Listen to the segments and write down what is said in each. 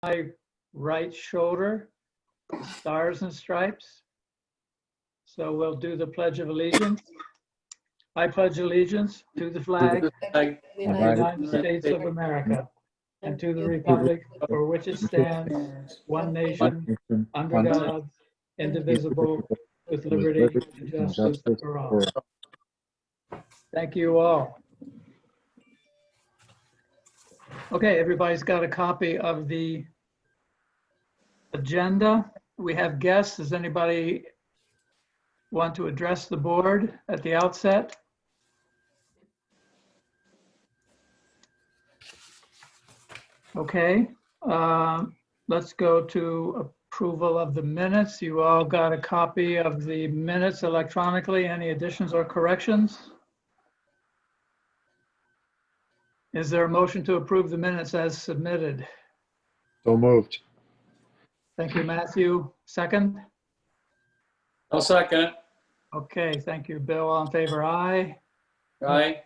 my right shoulder, stars and stripes. So we'll do the Pledge of Allegiance. I pledge allegiance to the flag of the United States of America and to the republic for which it stands, one nation, under God, indivisible, with liberty and justice for all. Thank you all. Okay, everybody's got a copy of the agenda. We have guests. Does anybody want to address the board at the outset? Okay, let's go to approval of the minutes. You all got a copy of the minutes electronically. Any additions or corrections? Is there a motion to approve the minutes as submitted? So moved. Thank you, Matthew. Second? I'll second. Okay, thank you, Bill. All in favor, aye. Aye.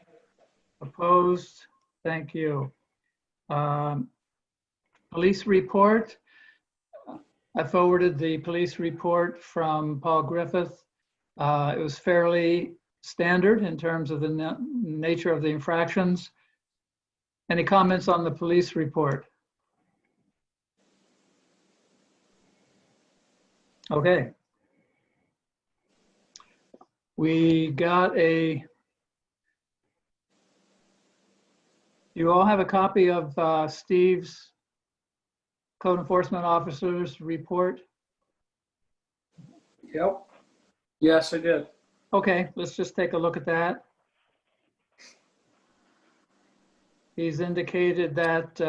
Opposed? Thank you. Police report. I forwarded the police report from Paul Griffith. It was fairly standard in terms of the nature of the infractions. Any comments on the police report? Okay. We got you all have a copy of Steve's code enforcement officer's report? Yep. Yes, I did. Okay, let's just take a look at that. He's indicated that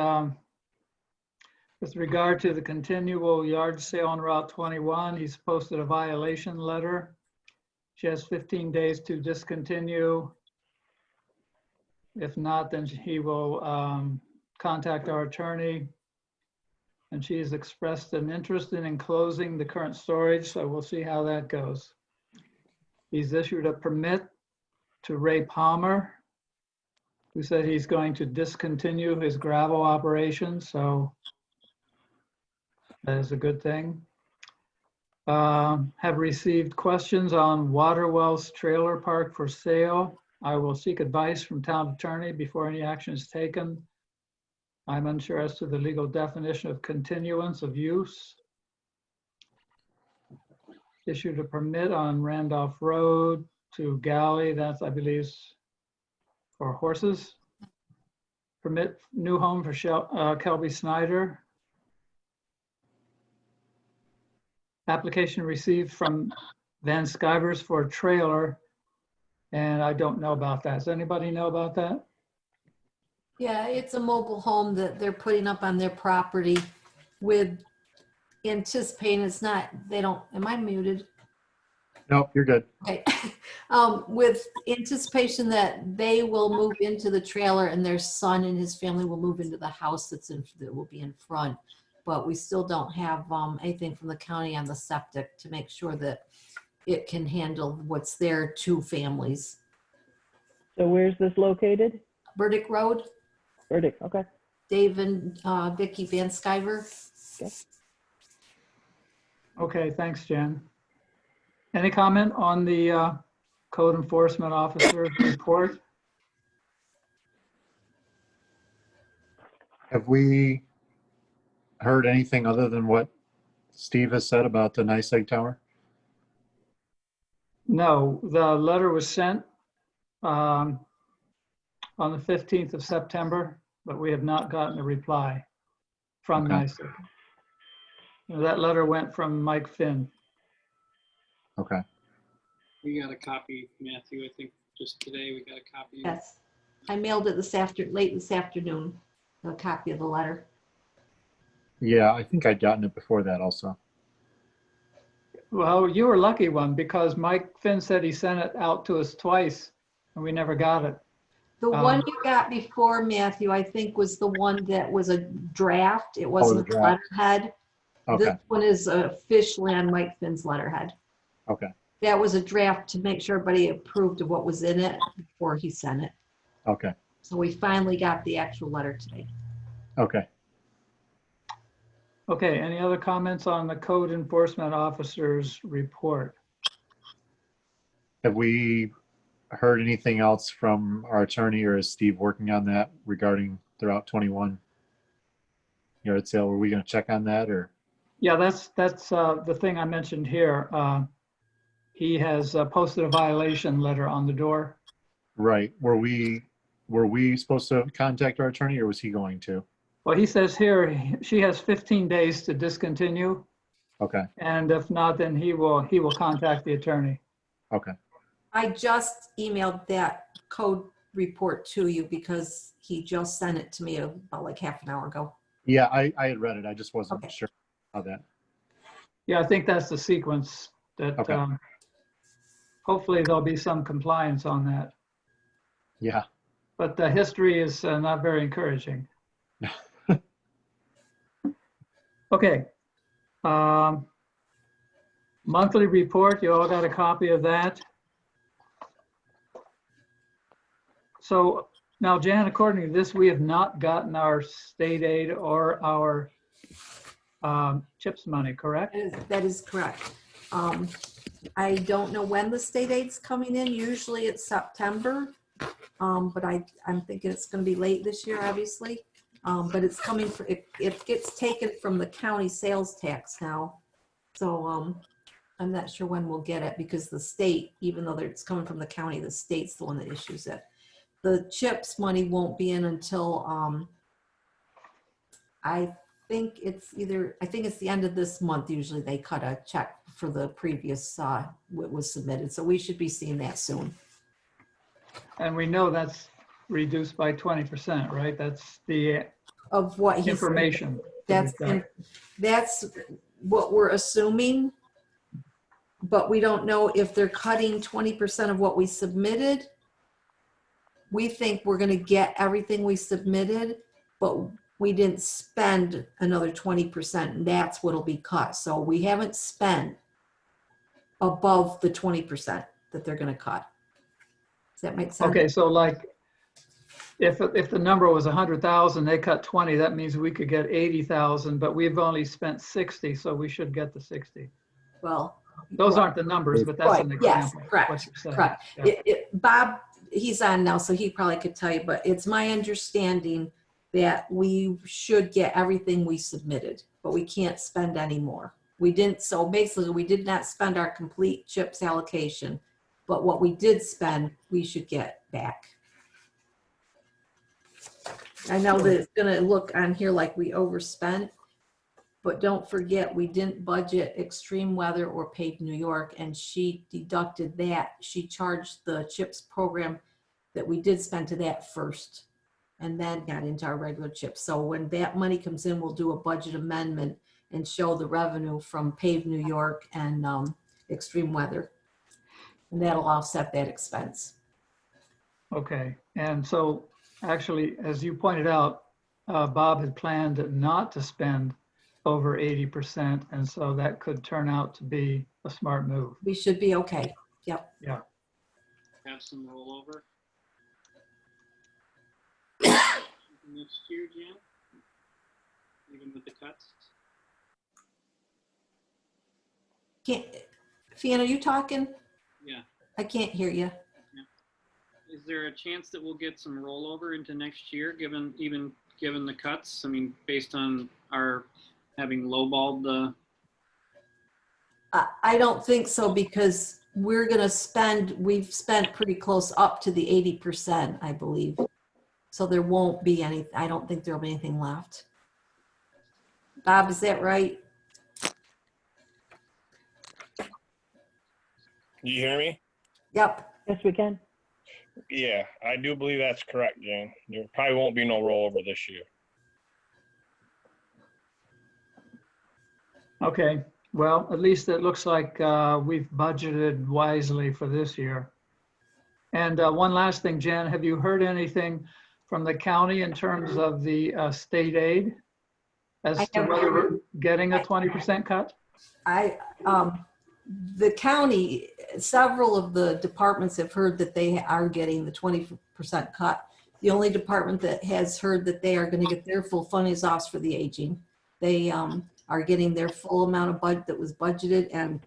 with regard to the continual yard sale on Route 21, he's posted a violation letter. She has 15 days to discontinue. If not, then he will contact our attorney. And she has expressed an interest in enclosing the current storage, so we'll see how that goes. He's issued a permit to Ray Palmer, who said he's going to discontinue his gravel operation, so that is a good thing. Have received questions on Waterwell's trailer park for sale. I will seek advice from town attorney before any action is taken. I'm unsure as to the legal definition of continuance of use. Issued a permit on Randolph Road to Galley. That's, I believe, for horses. Permit new home for Kelby Snyder. Application received from Van Skyvers for a trailer, and I don't know about that. Does anybody know about that? Yeah, it's a mobile home that they're putting up on their property with anticipating it's not, they don't, am I muted? Nope, you're good. Okay. With anticipation that they will move into the trailer and their son and his family will move into the house that will be in front. But we still don't have anything from the county on the septic to make sure that it can handle what's there, 2 families. So where's this located? Burdick Road, Burdick, okay. Dave and Vicky Van Skyver. Okay. Okay, thanks, Jen. Any comment on the code enforcement officer report? Have we heard anything other than what Steve has said about the Nice Egg Tower? No, the letter was sent on the 15th of September, but we have not gotten a reply from Okay. NYSEG. That letter went from Mike Finn. Okay. We got a copy, Matthew. I think just today we got a copy. Yes, I mailed it late this afternoon, a copy of the letter. Yeah, I think I'd gotten it before that also. Well, you were a lucky one because Mike Finn said he sent it out to us twice and we never got it. The one you got before, Matthew, I think was the one that was a draft. It wasn't a draft. letterhead. Okay. This one is officially on Mike Finn's letterhead. Okay. That was a draft to make sure everybody approved of what was in it before he sent it. Okay. So we finally got the actual letter today. Okay. Okay, any other comments on the code enforcement officer's report? Have we heard anything else from our attorney, or is Steve working on that regarding throughout 21 yard sale? Were we going to check on that, or? Yeah, that's the thing I mentioned here. He has posted a violation letter on the door. Right. Were we supposed to contact our attorney, or was he going to? Well, he says here, she has 15 days to discontinue, Okay. and if not, then he will contact the attorney. Okay. I just emailed that code report to you because he just sent it to me about like half an hour ago. Yeah, I had read it. I just wasn't Okay. sure how that. Yeah, I think that's the sequence that Okay. hopefully there'll be some compliance on that. Yeah. But the history is not very encouraging. Okay. Monthly report, you all got a copy of that. So now, Jan, according to this, we have not gotten our state aid or our CHIPS money, correct? That is correct. I don't know when the state aid's coming in. Usually it's September. But I'm thinking it's going to be late this year, obviously. But it's coming for, it gets taken from the county sales tax now. So I'm not sure when we'll get it because the state, even though it's coming from the county, the state's the one that issues it. The CHIPS money won't be in until I think it's the end of this month. Usually they cut a check for the previous what was submitted. So we should be seeing that soon. And we know that's reduced by 20%, right? That's the Of what he's information. that we've got. That's what we're assuming, but we don't know if they're cutting 20% of what we submitted. We think we're going to get everything we submitted, but we didn't spend another 20%, and that's what'll be cut. So we haven't spent above the 20% that they're going to cut. Does that make sense? Okay, so like, if the number was 100,000, they cut 20, that means we could get 80,000, but we've only spent 60, so we should get the 60. Well, Those aren't the numbers, but that's an right, yes, example. correct, what you're saying. correct. Yeah. Bob, he's on now, so he probably could tell you, but it's my understanding that we should get everything we submitted, but we can't spend any more. We didn't, so basically we did not spend our complete CHIPS allocation, but what we did spend, we should get back. I know that it's gonna look on here like we overspent, but don't forget, we didn't budget extreme weather or paved New York, and she deducted that. She charged the CHIPS program that we did spend to that first, and then got into our regular CHIPS. So when that money comes in, we'll do a budget amendment and show the revenue from paved New York and extreme weather. And that'll offset that expense. Okay, and so actually, as you pointed out, Bob had planned not to spend over 80%, and so that could turn out to be a smart move. We should be okay. Yep. Yeah. Have some rollover. Next year, Jan? Even with the cuts? Can't, Fiona, are you talking? Yeah. I can't hear you. Is there a chance that we'll get some rollover into next year, given the cuts? I mean, based on our having lowballed the. I don't think so, because we're gonna we've spent pretty close up to the 80%, I believe. So there won't be any, I don't think there'll be anything left. Bob, is that right? You hear me? Yep. Yes, we can. Yeah, I do believe that's correct, Jan. There probably won't be no rollover this year. Okay, well, at least it looks like we've budgeted wisely for this year. And one last thing, Jen, have you heard anything from the county in terms of the state aid as to whether we're getting a 20% cut? The county, several of the departments have heard that they are getting the 20% cut. The only department that has heard that they are going to get their full fund is Office for the Aging. They are getting their full amount of budget that was budgeted, and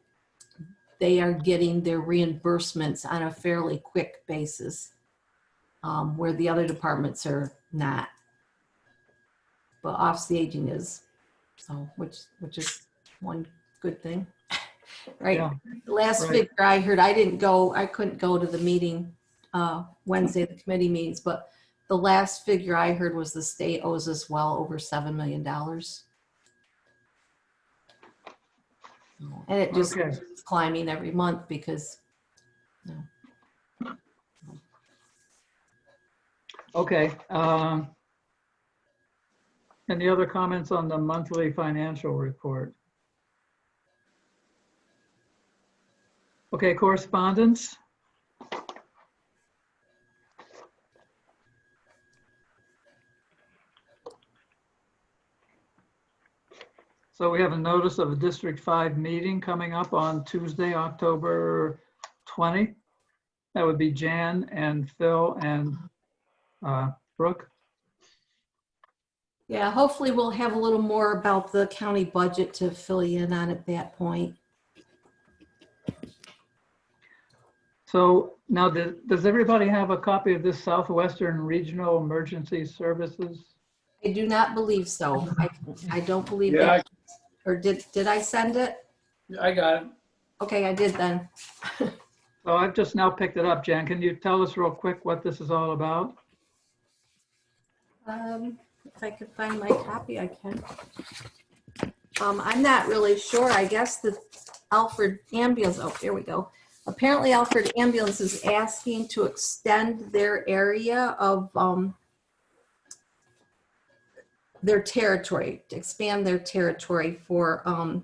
they are getting their reimbursements on a fairly quick basis, where the other departments are not. But Office of the Aging is, so which is one good thing, right? Yeah. The last Right. figure I heard, I couldn't go to the meeting Wednesday, the committee meetings, but the last figure I heard was the state owes us well over $7 million. And it just Okay. keeps climbing every month because, Okay. Any other comments on the monthly financial report? Okay, correspondence. So we have a notice of a District 5 meeting coming up on Tuesday, October 20. That would be Jan and Phil and Brooke. yeah, hopefully we'll have a little more about the county budget to fill you in on at that point. So now, does everybody have a copy of this Southwestern Regional Emergency Services? I do not believe so. I don't believe Yeah, that. Or did I send it? I got it. Okay, I did then. So I've just now picked it up. Jan, can you tell us real quick what this is all about? If I could find my copy, I can. I'm not really sure. I guess the Alfred ambulance, oh, here we go. Apparently Alfred ambulance is asking to extend their area of their territory, to expand their territory for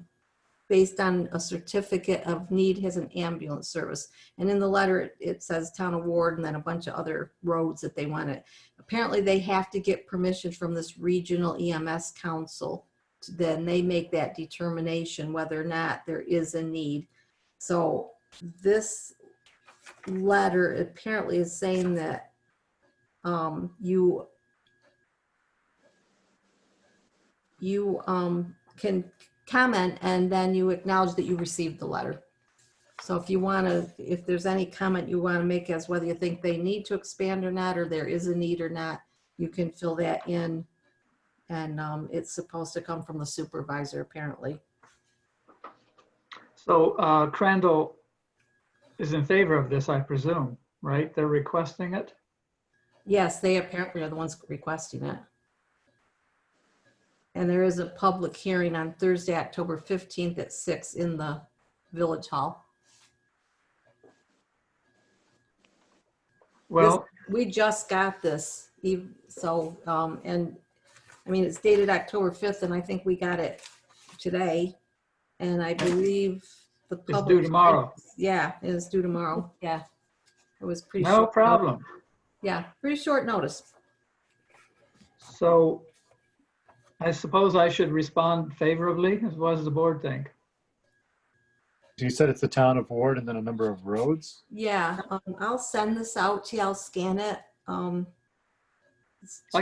based on a certificate of need as an ambulance service. And in the letter, it says Town of Ward and then a bunch of other roads that they want to. Apparently they have to get permission from this regional EMS council. Then they make that determination whether or not there is a need. So this letter apparently is saying that you can comment and then you acknowledge that you received the letter. So if you want to, if there's any comment you want to make as whether you think they need to expand or not, or there is a need or not, you can fill that in. And it's supposed to come from the supervisor apparently. So Crandall is in favor of this, I presume, right? They're requesting it? Yes, they apparently are the ones requesting it. And there is a public hearing on Thursday, October 15th at 6 in the Village Hall. Well, We just got this, so, and I mean, it's dated October 5th and I think we got it today. And I believe the it's public. due tomorrow. Yeah, it is due tomorrow. Yeah. It was pretty. No short problem. notice. Yeah, pretty short notice. So I suppose I should respond favorably. What does the board think? You said it's the Town of Ward and then a number of roads? Yeah, I'll send this out to you. I'll scan it. I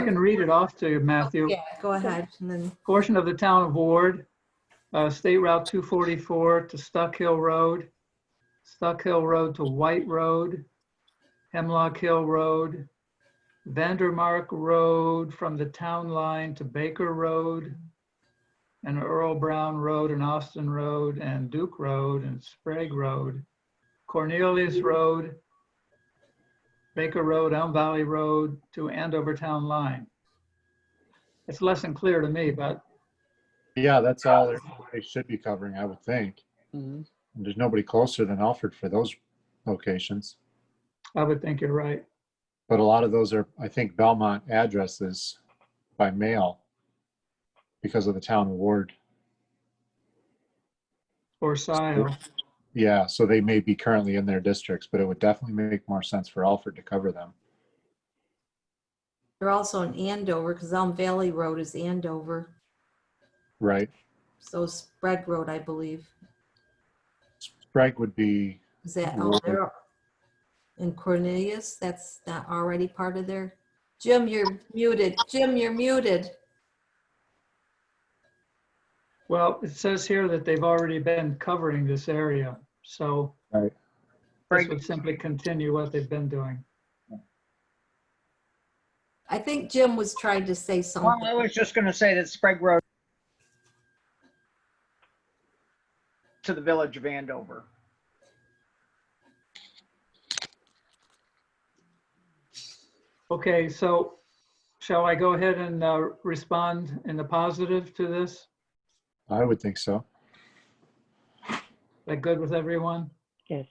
can read it off to you, Matthew. Yeah, go ahead. And then, Portion of the Town of Ward, State Route 244 to Stuck Hill Road to White Road, Hemlock Hill Road, Vandermark Road from the town line to Baker Road, and Earl Brown Road and Austin Road and Duke Road and Sprague Road, Cornelius Road, Baker Road, Elm Valley Road to Andover Town Line. It's less than clear to me, but Yeah, that's all they should be covering, I would think. Mhm. There's nobody closer than Alfred for those locations. I would think you're right. But a lot of those are, I think, Belmont addresses by mail because of the Town of Ward. Or Sile. Yeah, so they may be currently in their districts, but it would definitely make more sense for Alfred to cover them. they're also in Andover because Elm Valley Road is Andover. Right. So Sprague Road, I believe. Sprague would be, Is that, Ward. they're in Cornelius? That's not already part of their, Jim, you're muted. Jim, you're muted. Well, it says here that they've already been covering this area, so Right. this would simply continue what they've been doing. I think Jim was trying to say Well, something. I was just gonna say that Sprague Road to the village of Andover. Okay, so shall I go ahead and respond in the positive to this? I would think so. That good with everyone? Yes.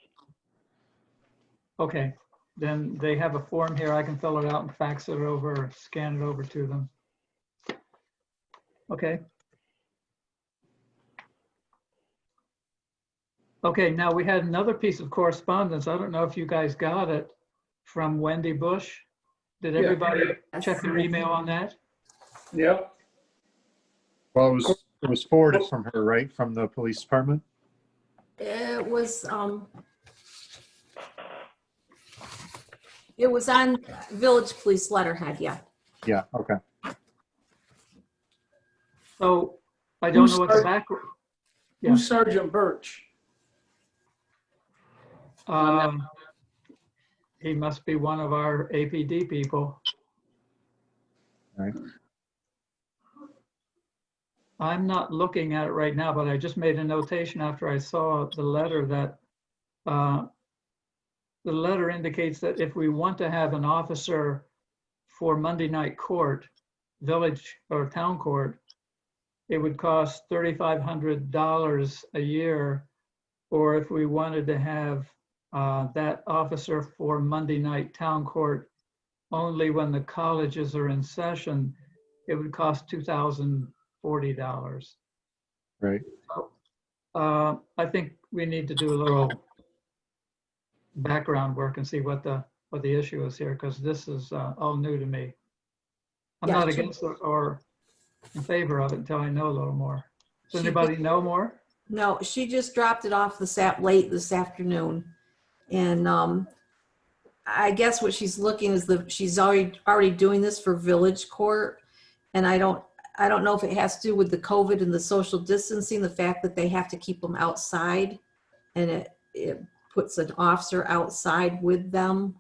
Okay, then they have a form here. I can fill it out and fax it over, or scan it over to them. Okay. Okay, now we had another piece of correspondence. I don't know if you guys got it from Wendy Bush. Did everybody check their email on that? Yep. Well, it was forwarded from her, right? From the police department? It was on Village Police letterhead, yeah. Yeah, okay. So I don't Who's know what the Sar- back. Yeah. Who's Sergeant Birch? He must be one of our APD people. Right. I'm not looking at it right now, but I just made a notation after I saw the letter that the letter indicates that if we want to have an officer for Monday night court, village or town court, it would cost $3,500 a year. Or if we wanted to have that officer for Monday night town court only when the colleges are in session, it would cost $2,040. Right. I think we need to do a little background work and see what the issue is here, because this is all new to me. I'm Yeah, not sure. against it or in favor of it until I know a little more. Does anybody know more? No, she just dropped it off late this afternoon. And I guess what she's looking is she's already doing this for village court. And I don't know if it has to do with the COVID and the social distancing, the fact that they have to keep them outside, and it puts an officer outside with them.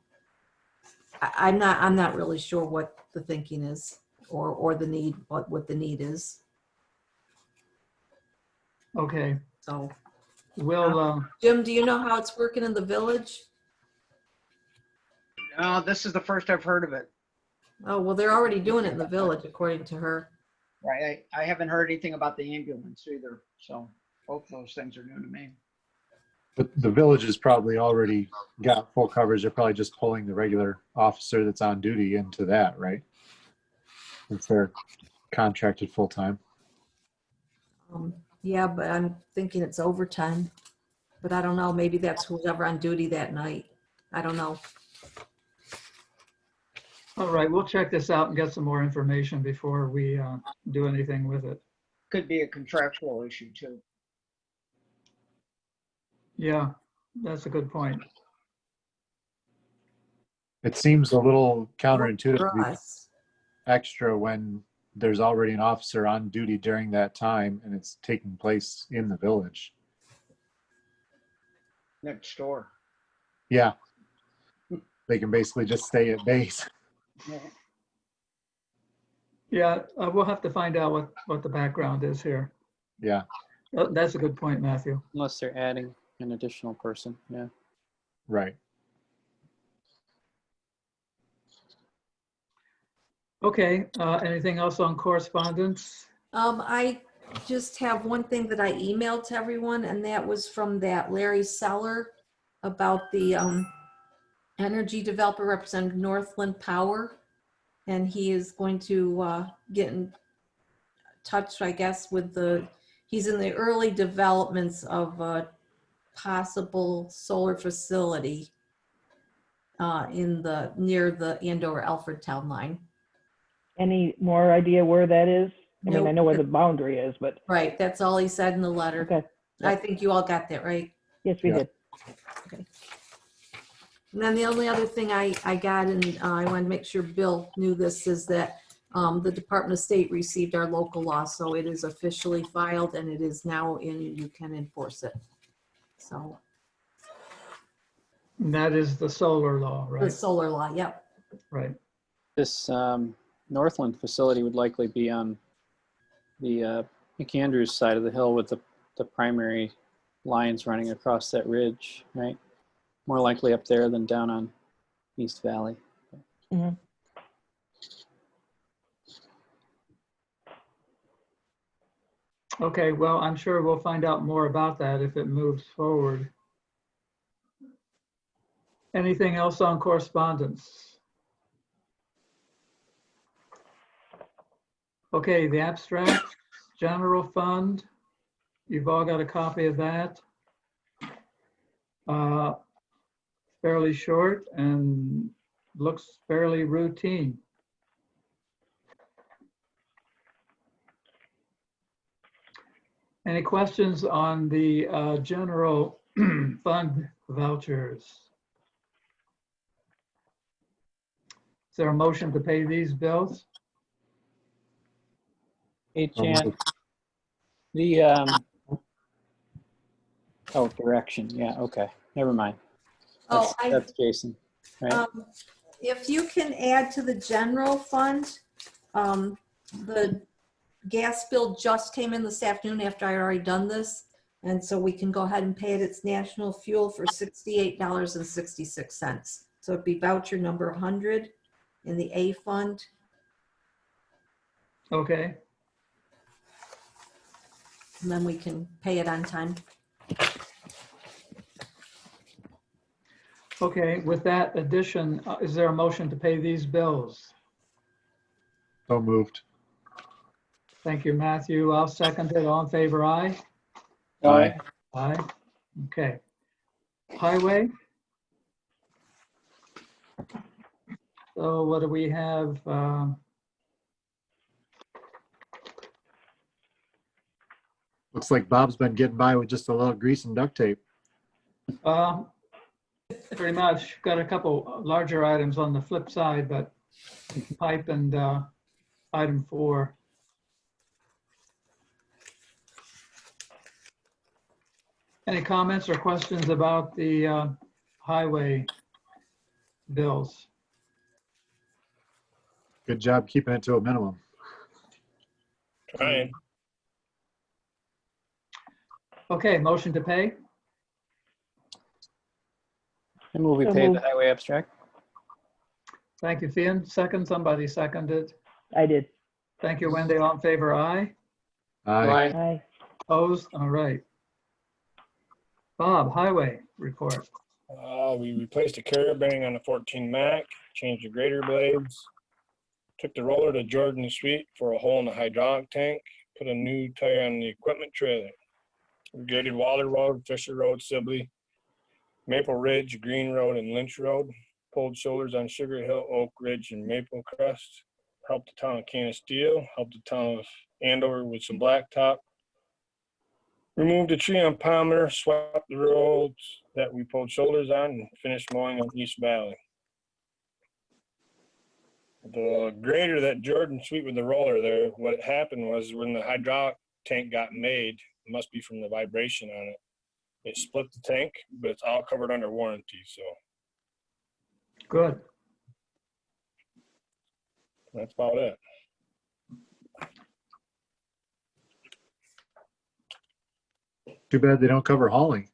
I'm not really sure what the thinking is or the need, what the need is. Okay, So we'll, Jim, do you know how it's working in the village? This is the first I've heard of it. Oh, well, they're already doing it in the village, according to her. Right. I haven't heard anything about the ambulance either. So both those things are new to me. But the village has probably already got full coverage. They're probably just pulling the regular officer that's on duty into that, right? Since they're contracted full-time. Yeah, but I'm thinking it's overtime. But I don't know, maybe that's whoever on duty that night. I don't know. all right, we'll check this out and get some more information before we do anything with it. Could be a contractual issue too. Yeah, that's a good point. It seems a little counterintuitive to For be us. extra when there's already an officer on duty during that time and it's taking place in the village. Next door. Yeah. They can basically just stay at base. Yeah. Yeah, we'll have to find out what the background is here. Yeah. That's a good point, Matthew. Unless they're adding an additional person, yeah. Right. Okay, anything else on correspondence? I just have one thing that I emailed to everyone, and that was from that Larry Seller about the energy developer representing Northland Power. And he is going to get in touch, I guess, with he's in the early developments of a possible solar facility near the Andover Alfred town line. Any more idea where that is? I mean, I Nope. know where the boundary is, but Right, that's all he said in the letter. okay. I think you all got that, right? Yes, we Yeah. did. And then the only other thing I got, and I wanted to make sure Bill knew this, is that The Department of State received our local law, so it is officially filed and it is now in, you can enforce it. So And that is the solar law, the right? solar law, yep. Right. This Northland facility would likely be on the McAndrews side of the hill with the primary lines running across that ridge, right? More likely up there than down on East Valley. Mhm. Okay, well, I'm sure we'll find out more about that if it moves forward. Anything else on correspondence? Okay, the abstract, general fund. You've all got a copy of that. Fairly short and looks fairly routine. Any questions on the general fund vouchers? Is there a motion to pay these bills? Hey, So Jan, moved. the, oh, direction, yeah, okay, never mind. Oh, That's Jason, right? If you can add to the general fund, the gas bill just came in this afternoon after I had already done this. And so we can go ahead and pay it. It's national fuel for $68.66. So it'd be voucher number 100 in the A fund. Okay, And then we can pay it on time. okay, with that addition, is there a motion to pay these bills? So moved. Thank you, Matthew. I'll second it. All in favor, aye? Aye. Aye. Okay. Highway. So what do we have? Looks like Bob's been getting by with just a little grease and duct tape. Pretty much. Got a couple larger items on the flip side, but pipe and item 4. Any comments or questions about the highway bills? Good job keeping it to a minimum. Trying. Okay, motion to pay. And will we So pay the moved. highway abstract? Thank you, Fian. Second, somebody seconded. I did. Thank you, Wendy. All in favor, aye. Aye. Aye. Opposed? All right. Bob, highway report. We replaced the carrier bearing on the 14 Mac, changed the grader blades, took the roller to Jordan Suite for a hole in the hydraulic tank, put a new tire on the equipment trailer. We graded Waller Road, Fisher Road, Sibley, Maple Ridge, Green Road, and Lynch Road. Pulled shoulders on Sugar Hill, Oak Ridge, and Maple Crest. Helped the town of Canasteel. Helped the town of Andover with some blacktop. Removed a tree on Palmer, swept the roads that we pulled shoulders on, and finished mowing on East Valley. The grader that Jordan Sweet with the roller there, what happened was when the hydraulic tank got made, it must be from the vibration on it. It split the tank, but it's all covered under warranty, so Good. that's about it. Too bad they don't cover hauling.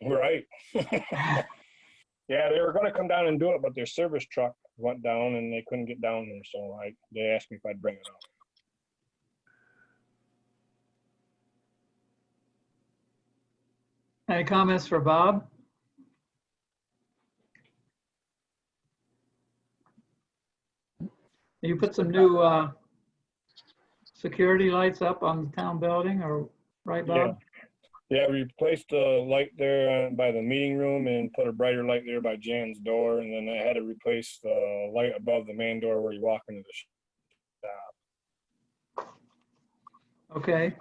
Right. Yeah, they were gonna come down and do it, but their service truck went down and they couldn't get down there, so they asked me if I'd bring it up. Any comments for Bob? You put some new security lights up on the town building, or right, Bob? Yeah, we replaced the light there by the meeting room and put a brighter light there by Jan's door, and then I had to replace the light above the main door where you walk into the shop. Okay.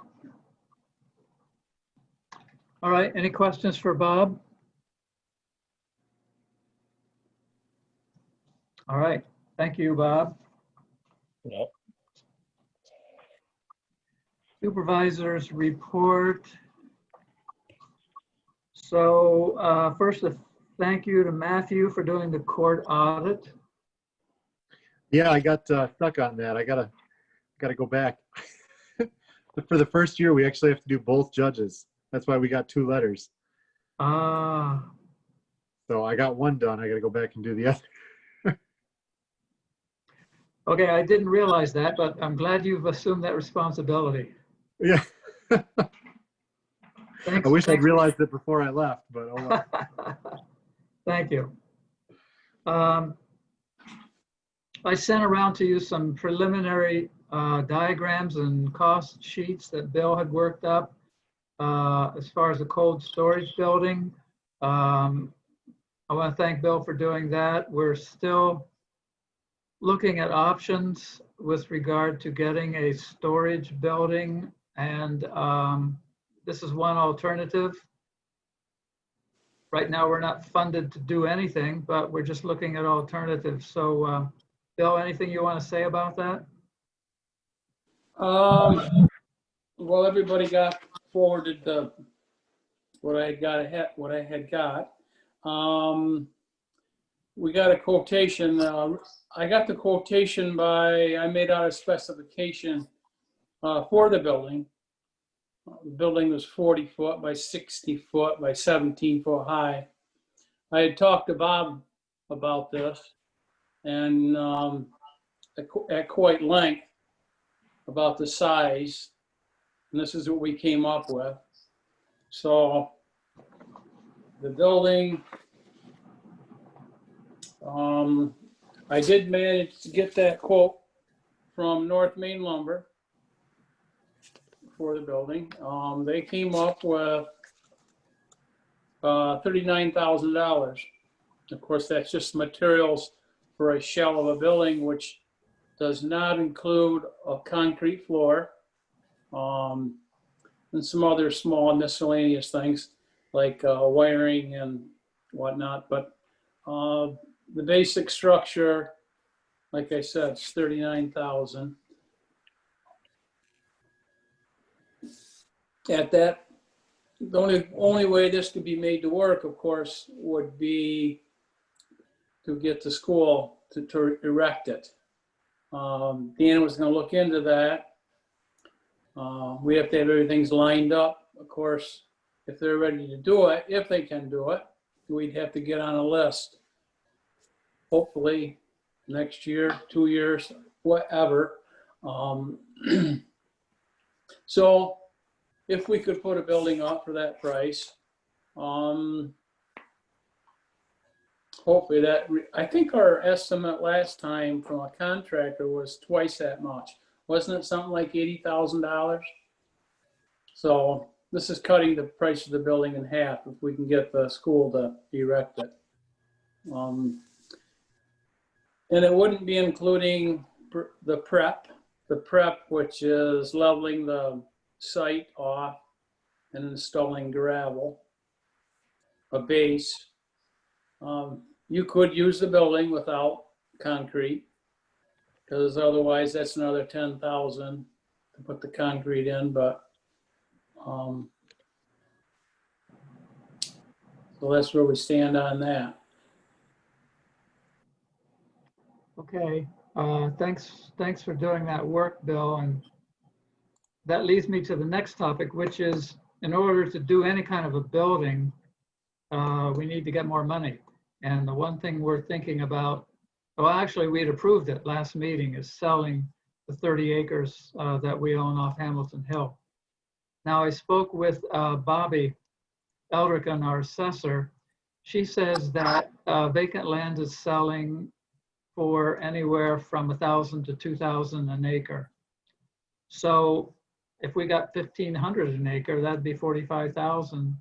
All right, any questions for Bob? All right, thank you, Bob. Yep. Supervisors report. So first, a thank you to Matthew for doing the court audit. Yeah, I got stuck on that. I gotta go back. For the first year, we actually have to do both judges. That's why we got 2 letters. Ah, So I got one done. I gotta go back and do the other. okay, I didn't realize that, but I'm glad you've assumed that responsibility. Yeah. Thanks. I wish I'd realized it before I left, but oh well. Thank you. I sent around to you some preliminary diagrams and cost sheets that Bill had worked up as far as the cold storage building. I want to thank Bill for doing that. We're still looking at options with regard to getting a storage building, and this is one alternative. Right now, we're not funded to do anything, but we're just looking at alternatives. So, Bill, anything you want to say about that? Well, everybody got forwarded what I had got. We got a quotation. I got the quotation I made out a specification for the building. The building was 40 foot by 60 foot by 17 foot high. I had talked to Bob about this and at quite length about the size. And this is what we came up with. So the building, I did manage to get that quote from North Main Lumber for the building. They came up with $39,000. Of course, that's just materials for a shell of a building, which does not include a concrete floor and some other small miscellaneous things like wiring and whatnot. But the basic structure, like I said, is $39,000. At that, the only way this could be made to work, of course, would be to get the school to erect it. Dan was going to look into that. We have to have everything's lined up. Of course, if they're ready to do it, if they can do it, we'd have to get on a list. Hopefully next year, 2 years, whatever. So if we could put a building up for that price, hopefully that, I think our estimate last time from a contractor was twice that much. Wasn't it something like $80,000? So this is cutting the price of the building in half if we can get the school to erect it. And it wouldn't be including the prep, which is leveling the site off and installing gravel, a base. You could use the building without concrete, because otherwise that's another $10,000 to put the concrete in. But so that's where we stand on that. Okay, thanks for doing that work, Bill. And that leads me to the next topic, which is in order to do any kind of a building, we need to get more money. And the one thing we're thinking about, well, actually we'd approved it last meeting, is selling the 30 acres that we own off Hamilton Hill. Now I spoke with Bobby Eldrick, our assessor. She says that vacant land is selling for anywhere from $1,000 to $2,000 an acre. So if we got 1,500 an acre, that'd be 45,000.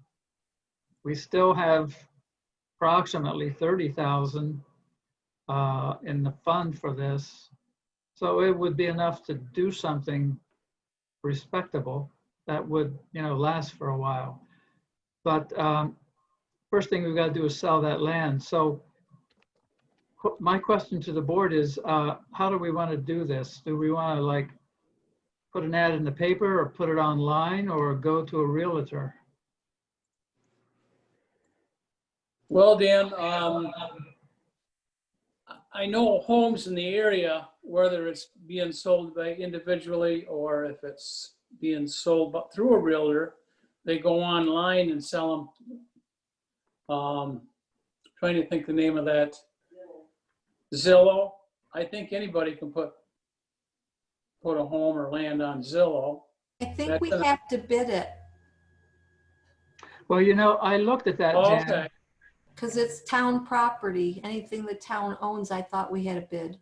We still have approximately 30,000 in the fund for this. So it would be enough to do something respectable that would, last for a while. But first thing we've got to do is sell that land. So my question to the board is, how do we want to do this? Do we want to put an ad in the paper or put it online or go to a realtor? Well, Dan, I know homes in the area, whether it's being sold by individually or if it's being sold through a realtor, they go online and sell them. Trying to think the name of that. Zillow. I think anybody can put a home or land on Zillow. I think That's we gonna- have to bid it Well, I looked at that, Oh, Jan. okay. because it's town property. Anything the town owns, I thought we had a bid.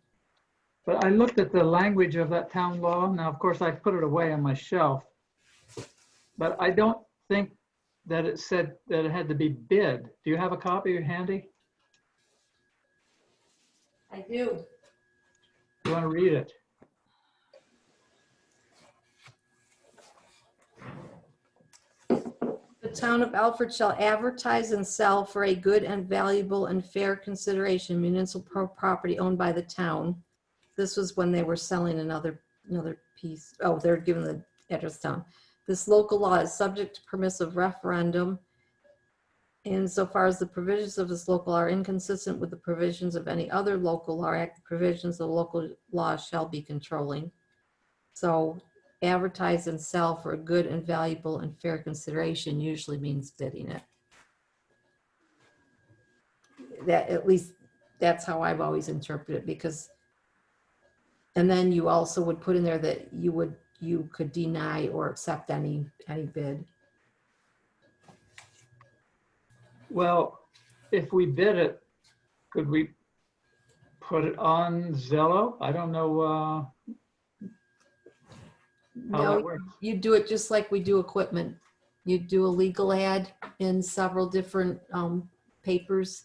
But I looked at the language of that town law. Now, of course, I put it away on my shelf. But I don't think that it said that it had to be bid. Do you have a copy handy? I do. You want to read it? The town of Alfred shall advertise and sell for a good and valuable and fair consideration municipal property owned by the town. This was when they were selling another piece. Oh, they're giving the address town. This local law is subject to permissive referendum insofar as the provisions of this local law are inconsistent with the provisions of any other local law. Act, the provisions of the local law shall be controlling. So advertise and sell for a good and valuable and fair consideration usually means bidding it. That, at least that's how I've always interpreted it, because, and then you also would put in there that you could deny or accept any bid. Well, if we bid it, could we put it on Zillow? I don't know how No, that works. you do it just like we do equipment. You do a legal ad in several different papers,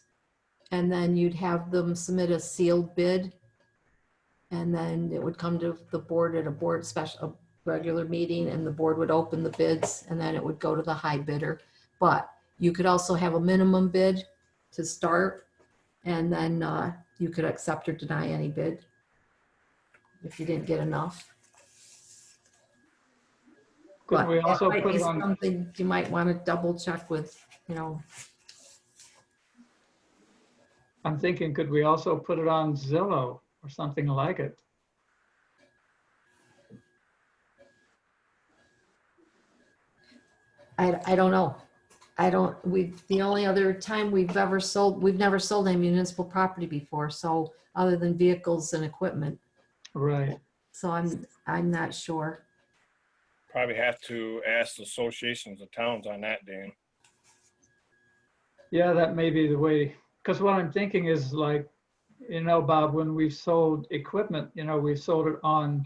and then you'd have them submit a sealed bid. And then it would come to the board at a regular meeting, and the board would open the bids, and then it would go to the high bidder. But you could also have a minimum bid to start, and then you could accept or deny any bid if you didn't get enough. Couldn't But we that also might put be it on, something you might want to double check with, I'm thinking, could we also put it on Zillow or something like it? I don't know. The only other time we've never sold any municipal property before. So other than vehicles and equipment. Right. So I'm not sure. Probably have to ask the associations of towns on that, Dan. Yeah, that may be the way, because what I'm thinking is like, Bob, when we've sold equipment, we've sold it on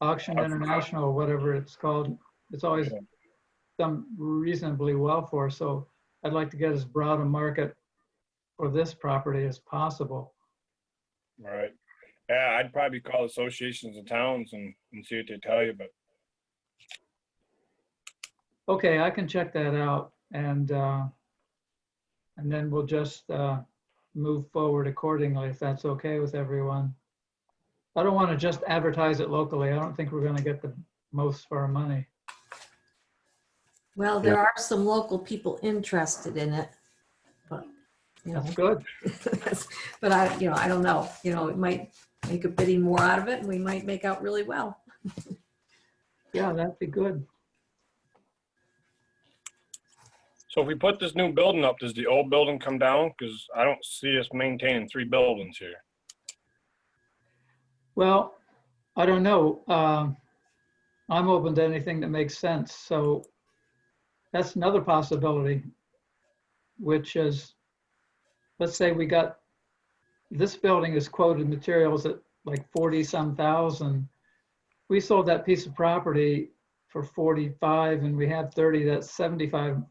Auction International, whatever it's called. It's always Yeah. done reasonably well for us. So I'd like to get as broad a market for this property as possible. Right. Yeah, I'd probably call associations of towns and see what they tell you, but Okay, I can check that out, and then we'll just move forward accordingly, if that's okay with everyone. I don't want to just advertise it locally. I don't think we're going to get the most for our money. Well, there are some local people interested in it, but That's good. but I don't know. It might make a bidding more out of it, and we might make out really well. Yeah, that'd be good. so if we put this new building up, does the old building come down? Because I don't see us maintaining 3 buildings here. Well, I don't know. I'm open to anything that makes sense. So that's another possibility, which is, let's say we got, this building is quoted materials at like 40-some thousand. We sold that piece of property for 45 and we have 30, that's 75.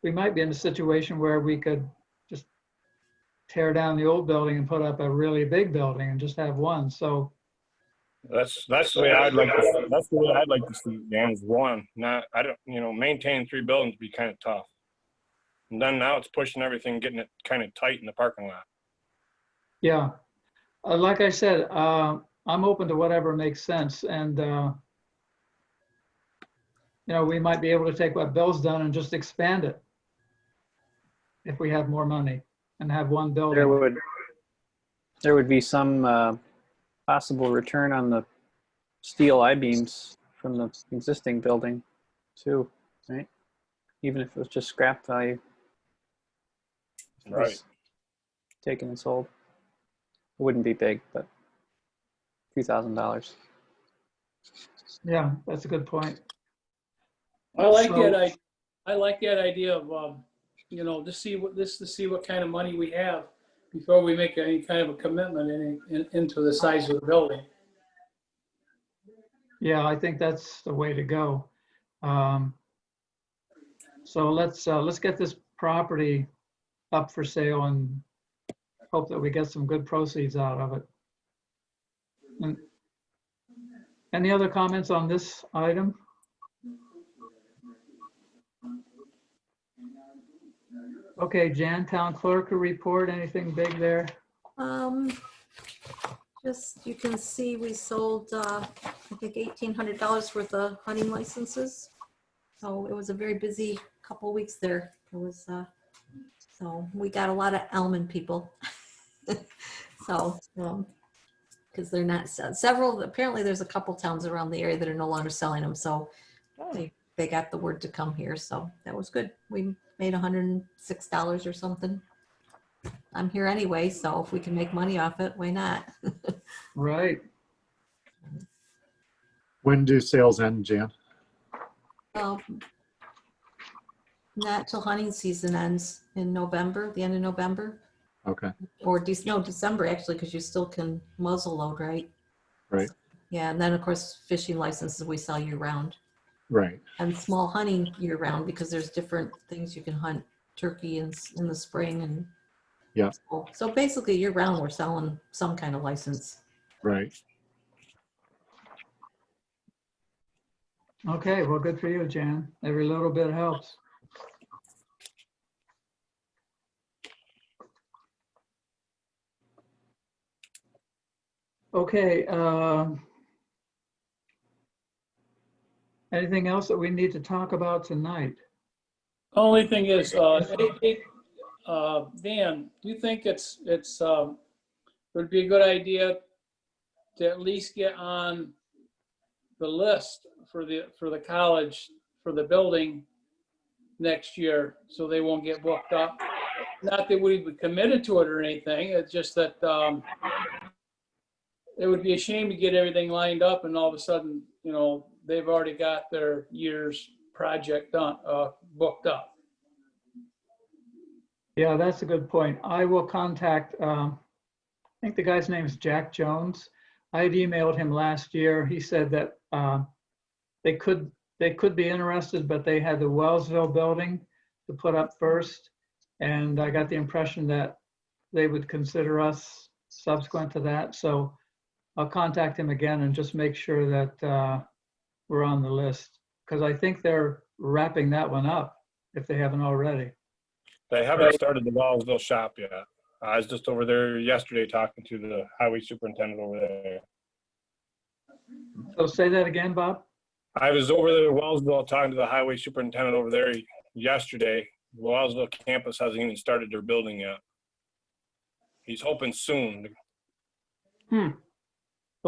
We might be in a situation where we could just tear down the old building and put up a really big building and just have one. So That's the way I'd like to. That's the way I'd like to see it, Dan, is one. Not I don't. Maintaining 3 buildings would be kind of tough. And then now it's pushing everything, getting it kind of tight in the parking lot. yeah, like I said, I'm open to whatever makes sense. And we might be able to take what Bill's done and just expand it if we have more money and have one There building. would be some possible return on the steel I-beams from the existing building too, right? Even if it was just scrap value. It was Right. Taken and sold. It wouldn't be big, but a few $1,000s. Yeah, that's a good point. I like So- that. I like that idea of, to see what kind of money we have before we make any kind of a commitment into the size of the building. Yeah, I think that's the way to go. So let's get this property up for sale and hope that we get some good proceeds out of it. And any other comments on this item? Okay, Jan, town clerk report, anything big there? Just, you can see we sold, I think $1,800 worth of hunting licenses. So it was a very busy couple of weeks there. It was, so we got a lot of Elman people. So, because they're not, several, apparently there's a couple towns around the area that are no longer selling them. So they got the word to come here. So that was good. We made $106 or something. I'm here anyway, so if we can make money off it, why not? Right. When do sales end, Jan? Not till hunting season ends in November, the end of November, Okay, or December actually, because you still can muzzle load, right? right, Yeah, and then of course fishing licenses we sell year round, right. and small hunting year round because there's different things you can hunt turkey in the spring and Yeah. So basically year round we're selling some kind of license. Right. Okay, well, good for you, Jan. Every little bit helps. Okay. Anything else that we need to talk about tonight? Only thing is, Dan, do you think would be a good idea to at least get on the list for the college, for the building next year, so they won't get booked up? Not that we would committed to it or anything, it's just that it would be a shame to get everything lined up and all of a sudden, they've already got their year's project done, booked up. Yeah, that's a good point. I will contact, I think the guy's name is Jack Jones. I had emailed him last year. He said that they could be interested, but they had the Wellsville building to put up first. And I got the impression that they would consider us subsequent to that. So I'll contact him again and just make sure that we're on the list. Because I think they're wrapping that one up if they haven't already. They haven't started the Wallsville shop yet. I was just over there yesterday talking to the highway superintendent over there. So say that again, Bob. I was over there in Wellsville talking to the highway superintendent over there yesterday. The Wellsville campus hasn't even started their building yet. He's hoping soon. Well,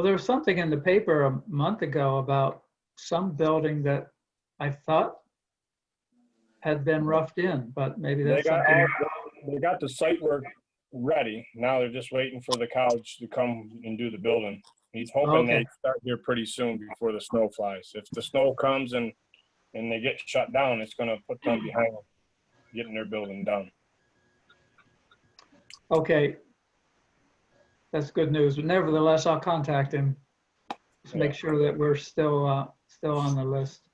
there was something in the paper a month ago about some building that I thought had been roughed in, but maybe that's something. They got the site work ready. Now they're just waiting for the college to come and do the building. He's hoping Okay. they start here pretty soon before the snow flies. If the snow comes and they get shut down, it's going to put them behind getting their building done. Okay. That's good news, but nevertheless, I'll contact him. Just make sure that we're still on the list.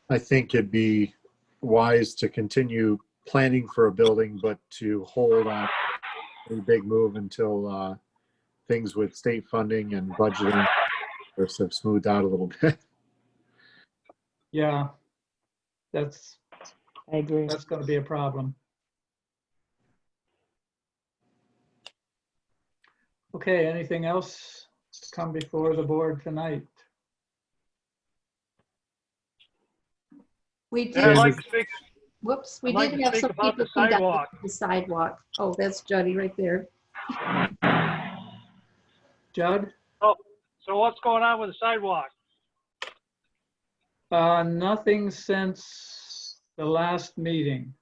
I think it'd be wise to continue planning for a building, but to hold on a big move until things with state funding and budgeting have smoothed out a little bit. Yeah, that's I agree. going to be a problem. Okay, anything else to come before the board tonight? We Yeah, I'd did, like to speak, whoops, we I'd like did to have speak some about people the come down sidewalk. the sidewalk. Oh, that's Jody right there. Judd? so what's going on with the sidewalk? Nothing since the last meeting.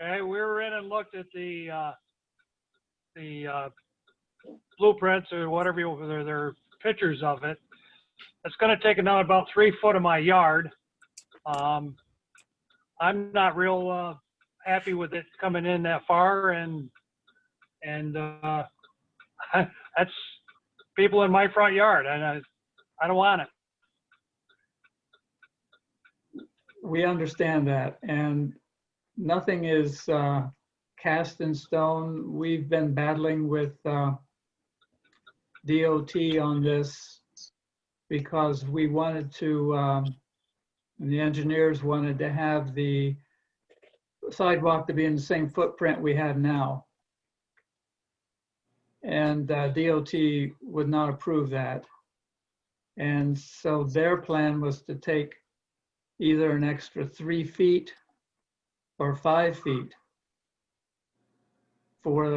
Okay, we were in and looked at the blueprints or whatever, they're pictures of it. It's gonna take another about 3 foot of my yard. I'm not real happy with it coming in that far, and that's people in my front yard, and I don't want it. We understand that, and nothing is cast in stone. We've been battling with DOT on this because we wanted to, and the engineers wanted to have the sidewalk to be in the same footprint we have now. And DOT would not approve that. And so their plan was to take either an extra 3 feet or 5 feet for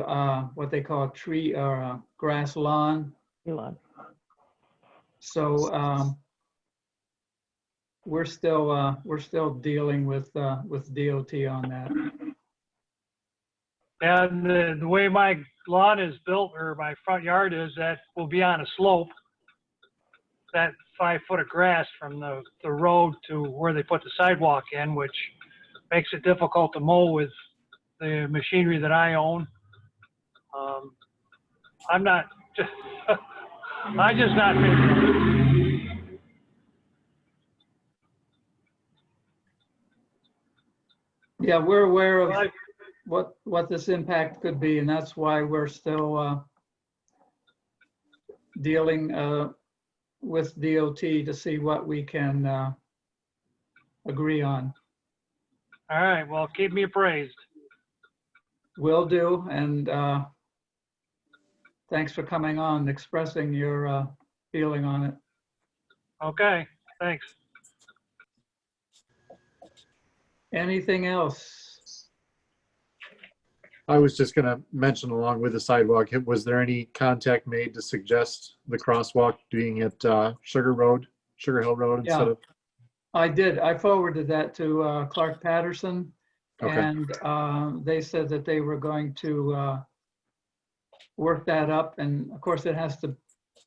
what they call a tree or a grass lawn. Elon. So we're still dealing with DOT on that. And the way my lawn is built, or my front yard is, that will be on a slope. That 5 foot of grass from the road to where they put the sidewalk in, which makes it difficult to mow with the machinery that I own. I'm not, I'm just not. Yeah, we're aware of what this impact could be, and that's why we're still dealing with DOT to see what we can agree on. All right, well, keep me appraised. Will do, and thanks for coming on, expressing your feeling on it. Okay, thanks. Anything else? I was just gonna mention along with the sidewalk, was there any contact made to suggest the crosswalk being at Sugar Hill Road instead Yeah. of? I did. I forwarded that to Clark Patterson, Okay. and they said that they were going to work that up. And of course, it has to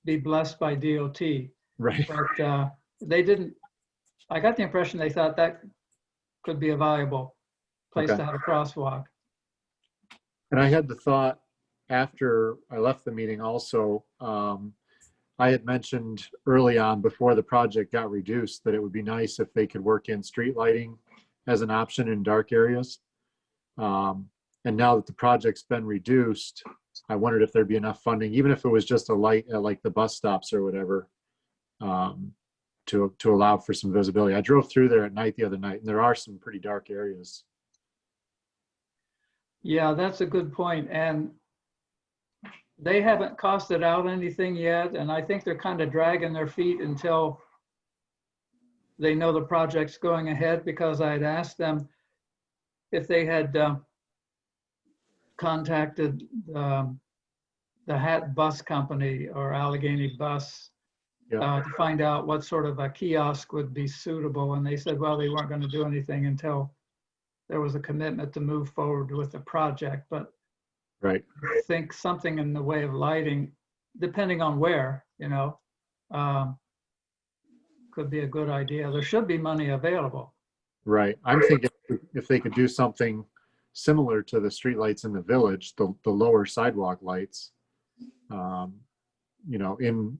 be blessed by DOT. Right. But they didn't. I got the impression they thought that could be a viable place Okay. to have a crosswalk. And I had the thought after I left the meeting also, I had mentioned early on before the project got reduced that it would be nice if they could work in street lighting as an option in dark areas. And now that the project's been reduced, I wondered if there'd be enough funding, even if it was just a light at like the bus stops or whatever, to allow for some visibility. I drove through there at night the other night, and there are some pretty dark areas. Yeah, that's a good point. And they haven't costed out anything yet. And I think they're kind of dragging their feet until they know the project's going ahead, because I had asked them if they had contacted the Hat Bus Company or Allegheny Bus Yeah. to find out what sort of a kiosk would be suitable. And they said, well, they weren't going to do anything until there was a commitment to move forward with the project. But Right. I think something in the way of lighting, depending on where, could be a good idea. There should be money available. Right. I'm thinking if they could do something similar to the streetlights in the village, the lower sidewalk lights, in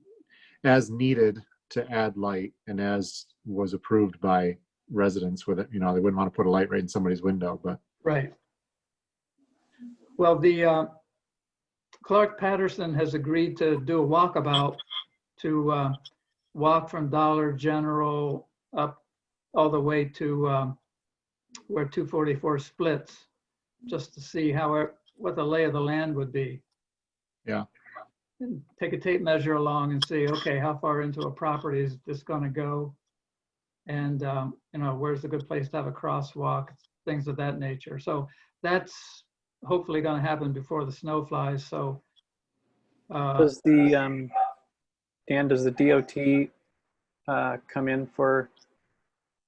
as needed to add light and as was approved by residents with it. They wouldn't want to put a light right in somebody's window, but. Right. Well, the Clark Patterson has agreed to do a walkabout to walk from Dollar General up all the way to where 244 splits, just to see what the lay of the land would be. Yeah. And take a tape measure along and see, okay, how far into a property is this going to go? And, you know, where's a good place to have a crosswalk, things of that nature. So that's hopefully going to happen before the snow flies. So Does the, Dan, does the DOT come in for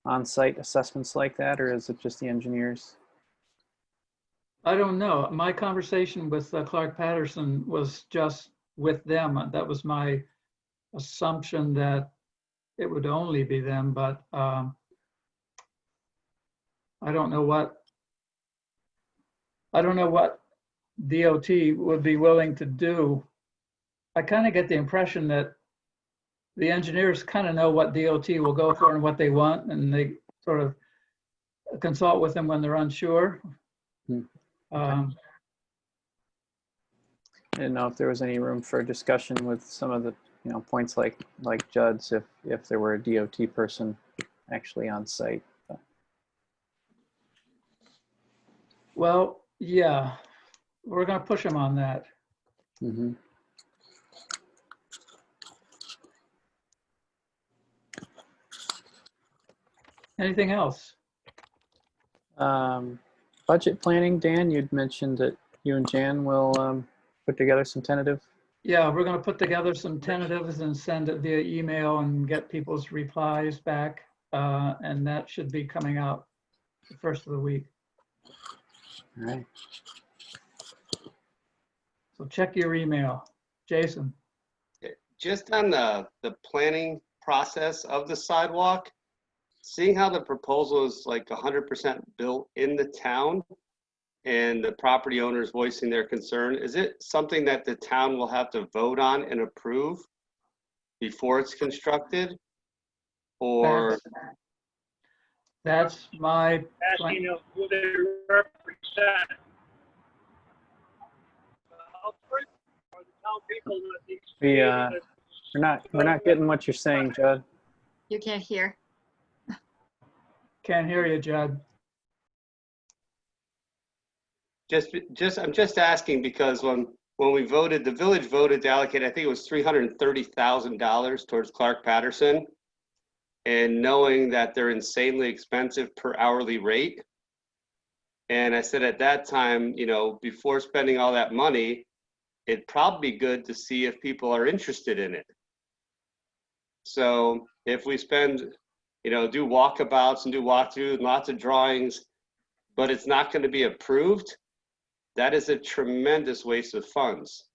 on-site assessments like that, or is it just the engineers? I don't know. My conversation with Clark Patterson was just with them. That was my assumption, that it would only be them, but I don't know what DOT would be willing to do. I kind of get the impression that the engineers kind of know what DOT will go for and what they want, and they sort of consult with them when they're unsure. I didn't know if there was any room for discussion with some of the, you know, points like Judd's, if there were a DOT person actually on site. Well, yeah, we're going to push them on that. Mm-hmm. Anything else? Budget planning, Dan, you'd mentioned that you and Jan will put together some tentative. Yeah, we're going to put together some tentatives and send it via email and get people's replies back. And that should be coming out the first of the week. All right. So check your email. Jason. Just on the planning process of the sidewalk, seeing how the proposal is like 100% built in the town and the property owners voicing their concern, is it something that the town will have to vote on and approve before it's constructed? Or That's my plan. Asking who they represent. Alfred, or the town people that needs to be We're not getting what you're saying, Judd. You can't hear. Can't hear you, Judd. I'm just asking because when we voted, the village voted to allocate, I think it was $330,000 towards Clark Patterson. And knowing that they're insanely expensive per hourly rate. And I said at that time, you know, before spending all that money, it'd probably be good to see if people are interested in it. So if we spend, you know, do walkabouts and do walkthroughs and lots of drawings, but it's not going to be approved, that is a tremendous waste of funds.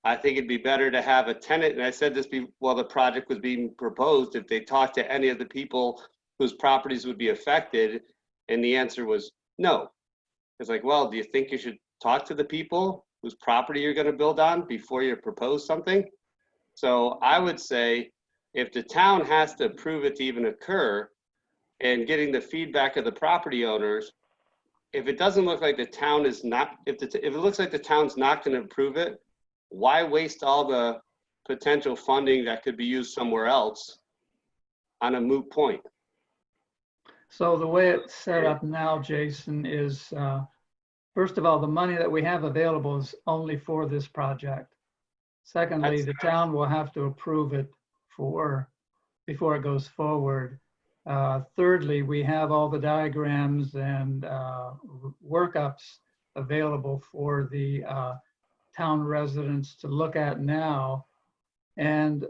I think it'd be better to have a tenant, and I said this while the project was being proposed, if they talked to any of the people whose properties would be affected, and the answer was no. It's like, well, do you think you should talk to the people whose property you're going to build on before you propose something? So I would say if the town has to approve it to even occur, and getting the feedback of the property owners, if it doesn't look like the town is not, if it looks like the town's not going to approve it, why waste all the potential funding that could be used somewhere else on a moot point? So the way it's set up now, Jason, is first of all, the money that we have available is only for this project. Secondly, the town will have to approve it before it goes forward. Thirdly, we have all the diagrams and workups available for the town residents to look at now. And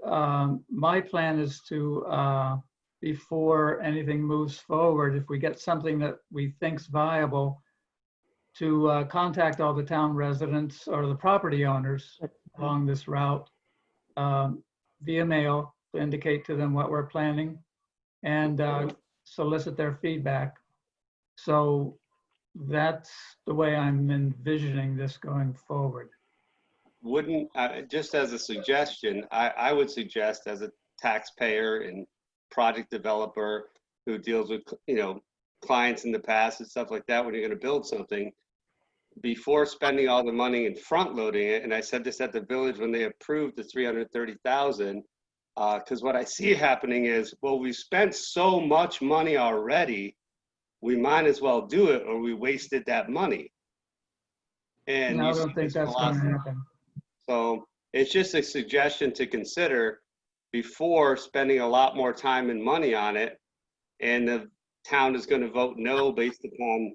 my plan is to, before anything moves forward, if we get something that we think's viable, to contact all the town residents or the property owners along this route via mail to indicate to them what we're planning and solicit their feedback. So that's the way I'm envisioning this going forward. Wouldn't, just as a suggestion, I would suggest as a taxpayer and project developer who deals with, you know, clients in the past and stuff like that, when you're going to build something, before spending all the money and front loading it, and I said this at the village when they approved the 330,000, because what I see happening is, well, we spent so much money already, we might as well do it, or we wasted that money. And No, I don't think that's going to happen. So it's just a suggestion to consider before spending a lot more time and money on it. and the town is going to vote no based upon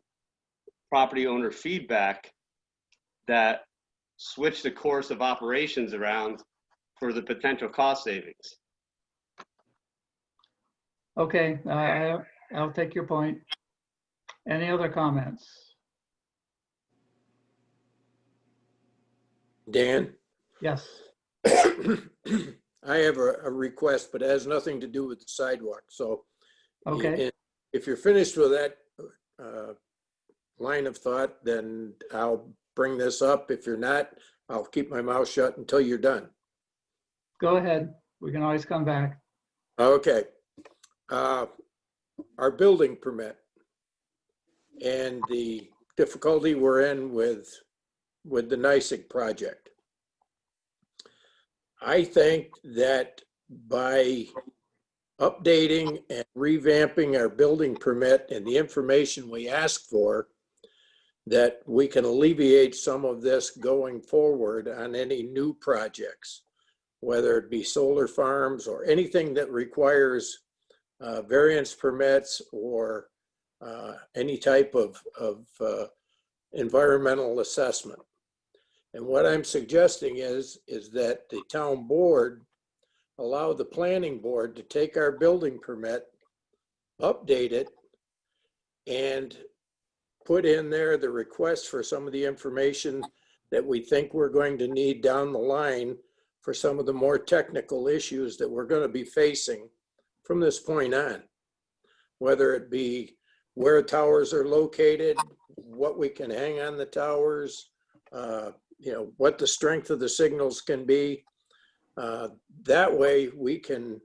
property owner feedback, that switch the course of operations around for the potential cost savings. Okay, I'll take your point. Any other comments? Dan, Yes. I have a request, but it has nothing to do with the sidewalk. So Okay. if you're finished with that line of thought, then I'll bring this up. If you're not, I'll keep my mouth shut until you're done. Go ahead. We can always come back. Okay. Our building permit and the difficulty we're in with the NICIG project. I think that by updating and revamping our building permit and the information we ask for, that we can alleviate some of this going forward on any new projects, whether it be solar farms or anything that requires variance permits or any type of environmental assessment. And what I'm suggesting is that the town board allow the planning board to take our building permit, update it, and put in there the request for some of the information that we think we're going to need down the line for some of the more technical issues that we're going to be facing from this point on, whether it be where towers are located, what we can hang on the towers, what the strength of the signals can be. That way we can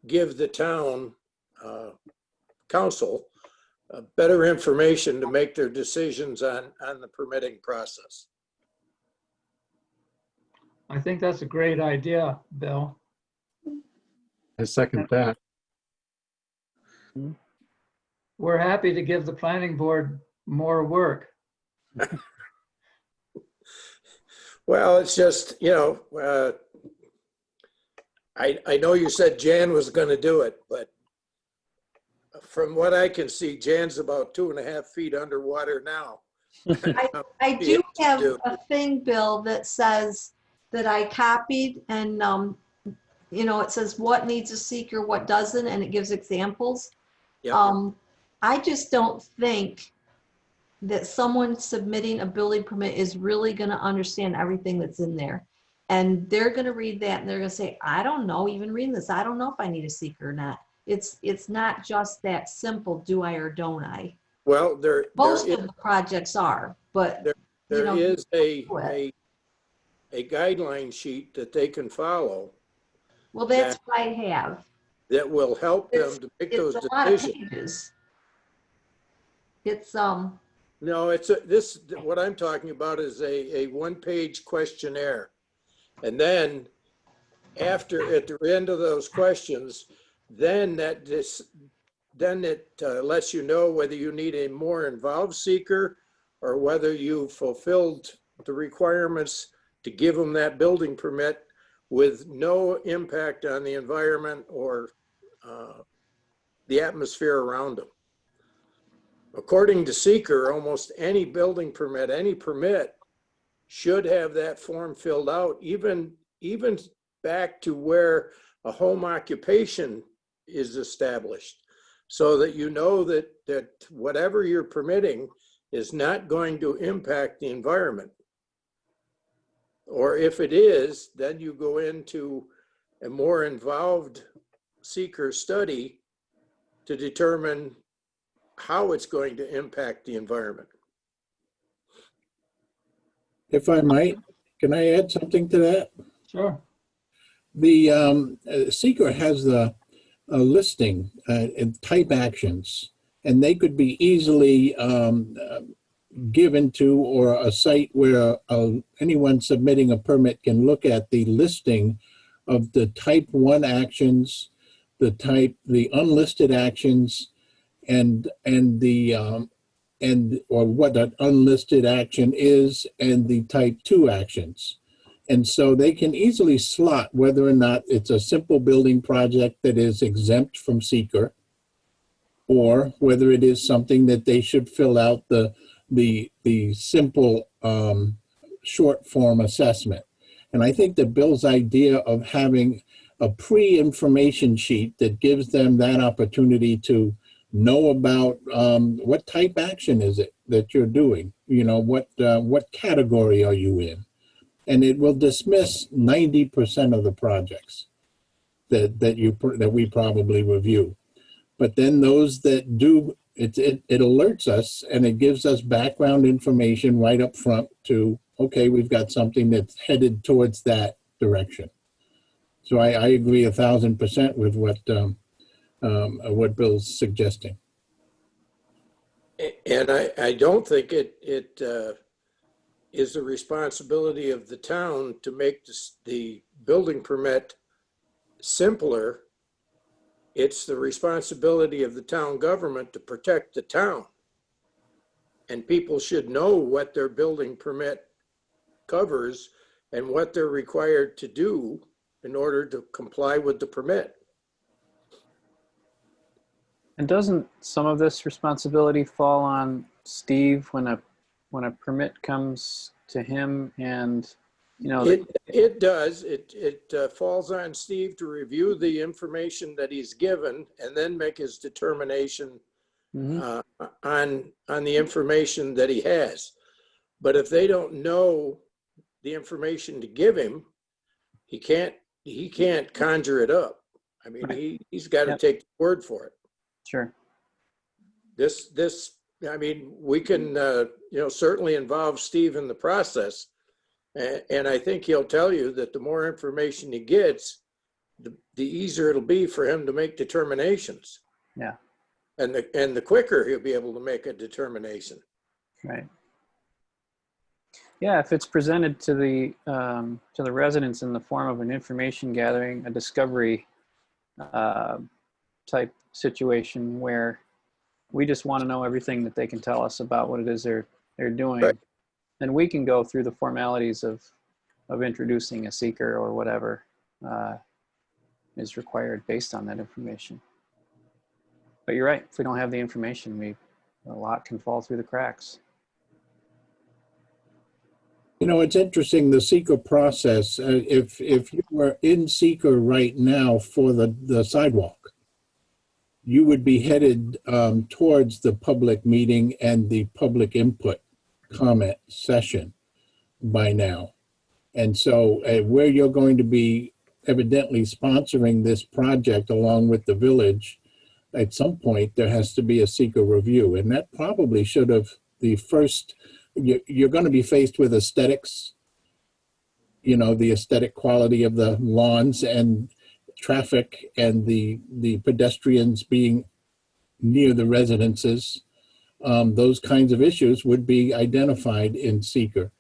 give the town council better information to make their decisions on the permitting process. I think that's a great idea, Bill. I second that. We're happy to give the planning board more work. Well, it's just, I know you said Jan was going to do it, but from what I can see, Jan's about 2.5 feet underwater now. I do have a thing, Bill, that says that I copied, and it says what needs a seeker, what doesn't, and it gives examples. Yep. I just don't think that someone submitting a building permit is really going to understand everything that's in there. And they're going to read that and they're going to say, I don't know, even reading this, I don't know if I need a seeker or not. It's not just that simple, do I or don't I? Well, Most of the projects are, but there is a guideline sheet that they can follow. Well, that's what I have. That will help them to make those It's a lot of decisions. pages. It's No, what I'm talking about is a one-page questionnaire. And then at the end of those questions, then it lets you know whether you need a more involved seeker or whether you fulfilled the requirements to give them that building permit with no impact on the environment or the atmosphere around them. According to seeker, almost any building permit, any permit should have that form filled out, even back to where a home occupation is established, so that you know that whatever you're permitting is not going to impact the environment. Or if it is, then you go into a more involved seeker study to determine how it's going to impact the environment. If I might, can I add something to that? Sure. The seeker has a listing and type actions, and they could be easily given to, or a site where anyone submitting a permit can look at the listing of the type 1 actions, the unlisted actions, and what an unlisted action is, and the type 2 actions. And so they can easily slot whether or not it's a simple building project that is exempt from seeker, or whether it is something that they should fill out the simple short form assessment. And I think that Bill's idea of having a pre-information sheet that gives them that opportunity to know about what type action is it that you're doing, you know, what category are you in, and it will dismiss 90% of the projects that we probably review. But then those that do, it alerts us and it gives us background information right up front to, okay, we've got something that's headed towards that direction. So I agree 1,000% with what Bill's suggesting. And I don't think it is the responsibility of the town to make the building permit simpler. It's the responsibility of the town government to protect the town. And people should know what their building permit covers and what they're required to do in order to comply with the permit. And doesn't some of this responsibility fall on Steve when a permit comes to him? And you know, it does. It falls on Steve to review the information that he's given and then make his determination on the information that he has. But if they don't know the information to give him, he can't conjure it up. I mean, he's got to take the word for it. Sure. I mean, we can, certainly involve Steve in the process. And I think he'll tell you that the more information he gets, the easier it'll be for him to make determinations. Yeah. And the quicker he'll be able to make a determination. Right. Yeah, if it's presented to the residents in the form of an information gathering, a discovery type situation where we just want to know everything that they can tell us about what it is they're doing, right, then we can go through the formalities of introducing a seeker or whatever is required based on that information. But you're right, if we don't have the information, a lot can fall through the cracks. You know, it's interesting, the seeker process. If you were in seeker right now for the sidewalk, you would be headed towards the public meeting and the public input comment session by now. And so where you're going to be evidently sponsoring this project along with the village, at some point there has to be a seeker review. And that probably should have, the first, you're going to be faced with aesthetics, you know, the aesthetic quality of the lawns and traffic and the pedestrians being near the residences. Those kinds of issues would be identified in seeker.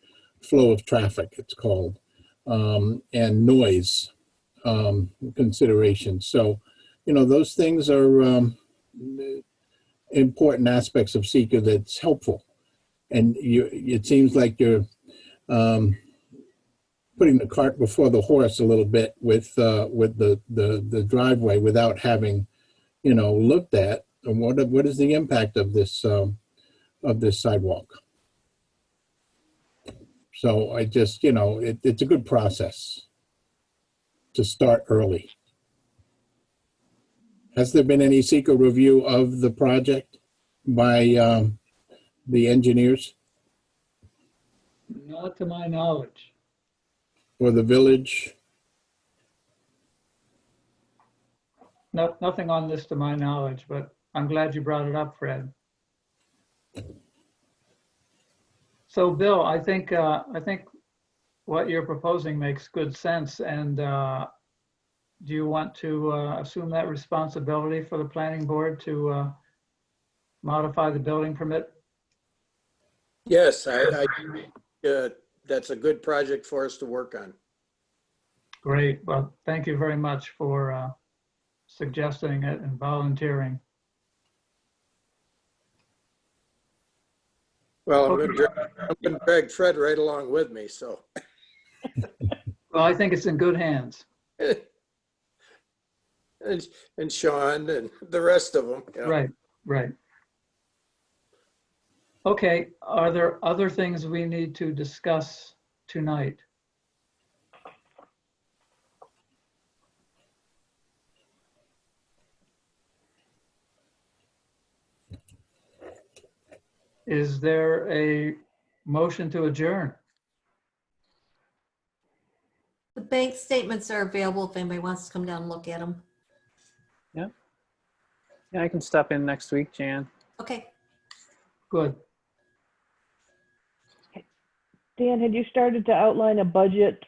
Flow of traffic, it's called, and noise considerations. So, you know, those things are important aspects of seeker that's helpful. And it seems like you're putting the cart before the horse a little bit with the driveway without having, you know, looked at what is the impact of this sidewalk. So I just, you know, it's a good process to start early. Has there been any seeker review of the project by the engineers? Not to my knowledge. Or the village? No, nothing on this to my knowledge, but I'm glad you brought it up, Fred. So, Bill, I think what you're proposing makes good sense. And do you want to assume that responsibility for the planning board to modify the building permit? Yes, that's a good project for us to work on. Great. Well, thank you very much for suggesting it and volunteering. Well, I'm going to drag Fred right along with me, so. Well, I think it's in good hands. And Sean and the rest of them. You know. Right. Right. Okay, are there other things we need to discuss tonight? Is there a motion to adjourn? The bank statements are available if anybody wants to come down and look at them. Yeah, I can stop in next week, Jan. Okay. Good. Dan, had you started to outline a budget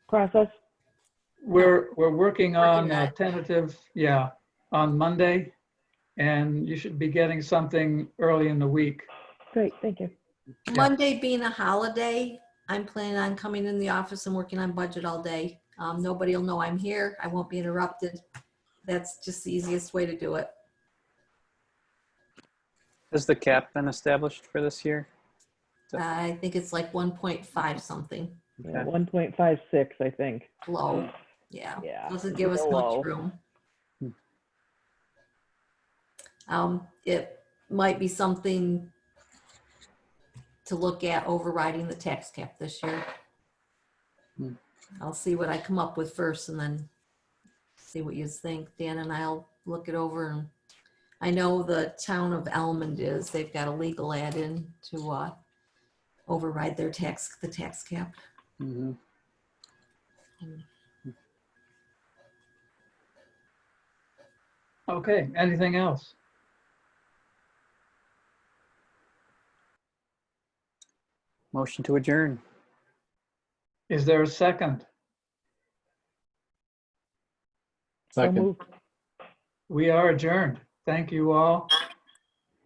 process? We're working on Working on a it. tentative, yeah, on Monday, and you should be getting something early in the week. Great, thank you. Monday being a holiday, I'm planning on coming in the office and working on budget all day. Nobody will know I'm here. I won't be interrupted. That's just the easiest way to do it. Has the cap been established for this year? I think it's like 1.5 something Yeah, 1.56, I think. low. Yeah. Yeah. Doesn't give us Low. much room. It might be something to look at overriding the tax cap this year. I'll see what I come up with first and then see what you think. Dan and I'll look it over. And I know the town of Elmond they've got a legal ad in to override their the tax cap. Mm-hmm. Okay, anything else? Motion to adjourn. Is there a second? So Second. moved. We are adjourned. Thank you all.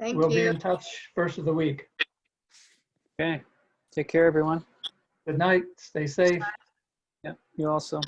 Thank We'll be you. in touch first of the week. Okay. Take care, everyone. Good night. Stay safe. Yeah, you also.